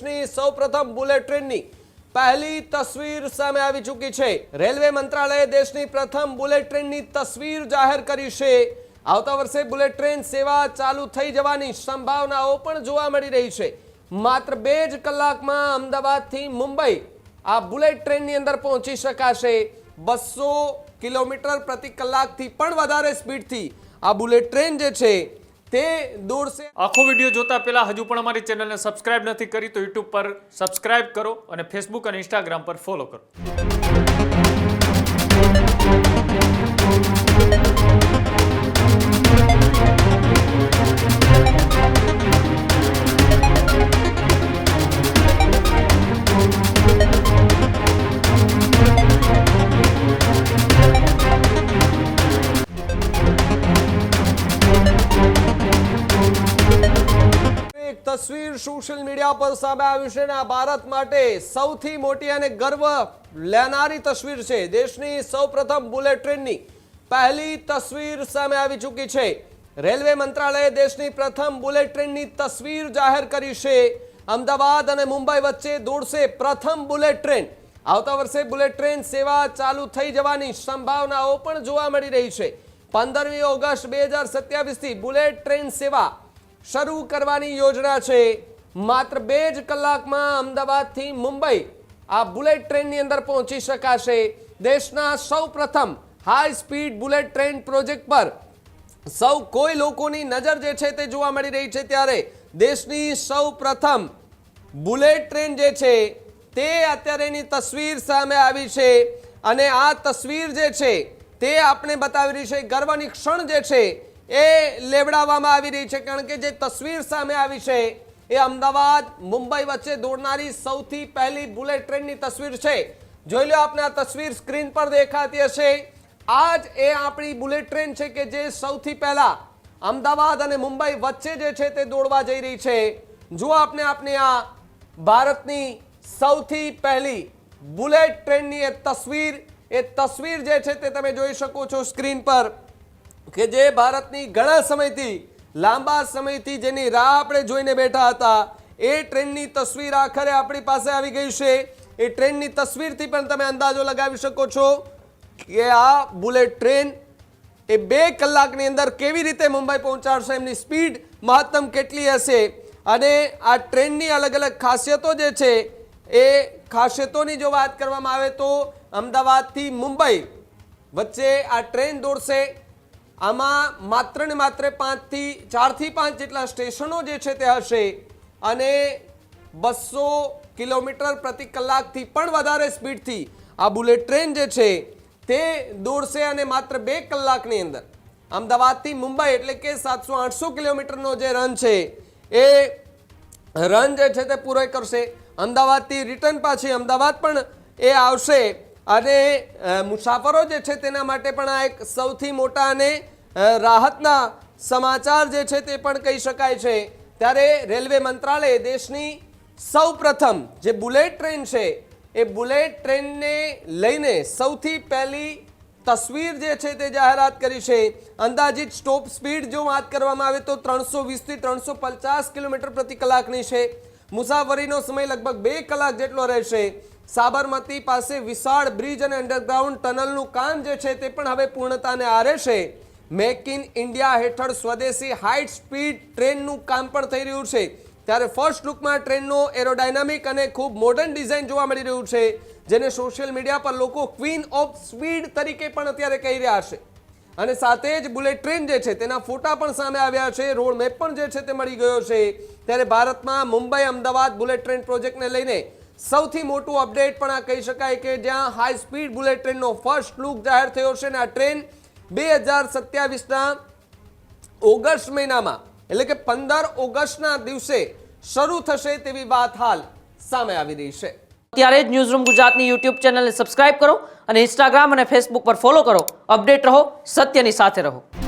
દેશની સૌપ્રથમ બુલેટ ટ્રેનની પહેલી તસવીર સામે આવી ચૂકી છે। રેલવે મંત્રાલયે દેશની પ્રથમ બુલેટ ટ્રેનની તસવીર જાહેર કરી છે। આવતા વર્ષે બુલેટ ટ્રેન સેવા ચાલુ થઈ જવાની સંભાવનાઓ પણ જોવા મળી રહી છે। માત્ર 2 જ કલાકમાં અમદાવાદથી મુંબઈ આ બુલેટ ટ્રેનની અંદર પહોંચી શકાશે। 200 કિલોમીટર પ્રતિ કલાકથી પણ વધારે સ્પીડથી આ બુલેટ ટ્રેન જે છે તે દોડશે। આખો વિડીયો જોતા પહેલા હજુ પણ અમારી ચેનલને સબસ્ક્રાઇબ નથી કરી તો YouTube પર સબસ્ક્રાઇબ કરો અને Facebook અને Instagram પર ફોલો કરો। તસવીર સોશિયલ મીડિયા પર સામે આવી છે અને આ ભારત માટે સૌથી મોટી અને ગર્વ લેનારી તસવીર છે। દેશની સૌપ્રથમ બુલેટ ટ્રેનની પહેલી તસવીર સામે આવી ચૂકી છે। રેલવે મંત્રાલયે દેશની પ્રથમ બુલેટ ટ્રેનની તસવીર જાહેર કરી છે। અમદાવાદ અને મુંબઈ વચ્ચે દોડશે પ્રથમ બુલેટ ટ્રેન। આવતા વર્ષે બુલેટ ટ્રેન સેવા ચાલુ થઈ જવાની સંભાવનાઓ પણ જોવા મળી રહી છે। 15મી ઓગસ્ટ 2027 થી બુલેટ ટ્રેન સેવા શરૂ કરવાની યોજના છે। માત્ર 2 જ કલાકમાં અમદાવાદથી મુંબઈ આ બુલેટ ટ્રેનની અંદર પહોંચી શકાશે। દેશના સૌપ્રથમ high speed bullet train project પર સૌ કોઈ લોકોની નજર જે છે તે જોવા મળી રહી છે। ત્યારે દેશની સૌપ્રથમ બુલેટ ટ્રેન જે છે તે અત્યારેની તસવીર સામે આવી છે અને આ તસવીર જે છે તે આપણે બતાવી રહી છે। ગર્વની ક્ષણ જે છે એ લેવડાવવામાં આવી રહી છે કારણ કે જે તસવીર સામે આવી છે એ અમદાવાદ મુંબઈ વચ્ચે દોડનારી સૌથી પહેલી બુલેટ ટ્રેનની તસવીર છે। જોઈ લો આપને આ તસવીર સ્ક્રીન પર દેખાતી હશે। આ જ એ આપણી બુલેટ ટ્રેન છે કે જે સૌથી પહેલા અમદાવાદ અને મુંબઈ વચ્ચે જે છે તે દોડવા જઈ રહી છે। જો આપને આ ભારતની સૌથી પહેલી બુલેટ ટ્રેનની એ તસવીર જે છે તે તમે જોઈ શકો છો સ્ક્રીન પર કે જે ભારતની ઘણા સમયથી લાંબા સમયથી જેની રાહ આપણે જોઈને બેઠા હતા એ ટ્રેનની તસવીર આખરે આપણી પાસે આવી ગઈ છે। એ ટ્રેનની તસવીરથી પણ તમે અંદાજો લગાવી શકો છો કે આ બુલેટ ટ્રેન એ 2 કલાકની અંદર કેવી રીતે મુંબઈ પહોંચાડશે, એમની સ્પીડ મહત્તમ કેટલી હશે અને આ ટ્રેનની અલગ અલગ ખાસિયતો જે છે એ ખાસિયતોની જો વાત કરવામાં આવે તો અમદાવાદથી મુંબઈ વચ્ચે આ ટ્રેન દોડશે। આમાં માત્ર ને માત્ર 4 થી 5 જેટલા સ્ટેશનો જે છે તે હશે અને 200 કિલોમીટર પ્રતિ કલાકથી પણ વધારે સ્પીડથી આ બુલેટ ટ્રેન જે છે તે દોડશે અને માત્ર 2 કલાકની અંદર અમદાવાદથી મુંબઈ એટલે કે 700-800 કિલોમીટરનો જે રન છે એ રન જે છે તે પૂરો કરશે। અમદાવાદથી રિટર્ન પાછી અમદાવાદ પણ એ આવશે અને મુસાફરો જે છે તેના માટે પણ આ એક સૌથી મોટા અને રાહતના સમાચાર જે છે તે પણ કહી શકાય છે। ત્યારે રેલવે મંત્રાલયે દેશની સૌપ્રથમ જે બુલેટ ટ્રેન છે એ બુલેટ ટ્રેનને લઈને સૌથી પહેલી તસવીર જે છે તે જાહેરાત કરી છે। અંદાજિત સ્ટોપ સ્પીડ જો વાત કરવામાં આવે તો 320 થી 350 કિલોમીટર પ્રતિ કલાકની છે। મુસાફરીનો સમય લગભગ 2 કલાક જેટલો રહેશે। સાબરમતી પાસે વિશાળ બ્રિજ અને અંડરગ્રાઉન્ડ ટનલનું કામ જે છે તે પણ હવે પૂર્ણતાને આરે છે। મેક ઇન ઇન્ડિયા હેઠળ સ્વદેશી હાઈ સ્પીડ ટ્રેનનું કામ પણ થઈ રહ્યું છે। ત્યારે ફર્સ્ટ લુકમાં ટ્રેનનો એરોડાયનામિક અને ખૂબ મોડર્ન ડિઝાઇન જોવા મળી રહ્યું છે જેને સોશિયલ મીડિયા પર લોકો ક્વીન ઓફ સ્પીડ તરીકે પણ અત્યારે કહી રહ્યા છે અને સાથે જ બુલેટ ટ્રેન જે છે તેના ફોટા પણ સામે આવ્યા છે। રોડ મેપ પણ જે છે તે મળી ગયો છે। ત્યારે ભારતમાં મુંબઈ અમદાવાદ બુલેટ ટ્રેન પ્રોજેક્ટને લઈને સૌથી મોટું અપડેટ પણ આ કહી શકાય કે જ્યાં હાઈ સ્પીડ બુલેટ ટ્રેનનો ફર્સ્ટ લુક જાહેર થયો છે અને આ ટ્રેન 2027ના ઓગસ્ટ મહિનામાં એટલે કે 15 ઓગસ્ટના દિવસે શરૂ થશે તેવી વાત હાલ સામે આવી રહી છે। ત્યારે જ ન્યૂઝરૂમ ગુજરાતની YouTube ચેનલને સબસ્ક્રાઇબ કરો અને Instagram અને Facebook પર ફોલો કરો। અપડેટ રહો, સત્યની સાથે રહો।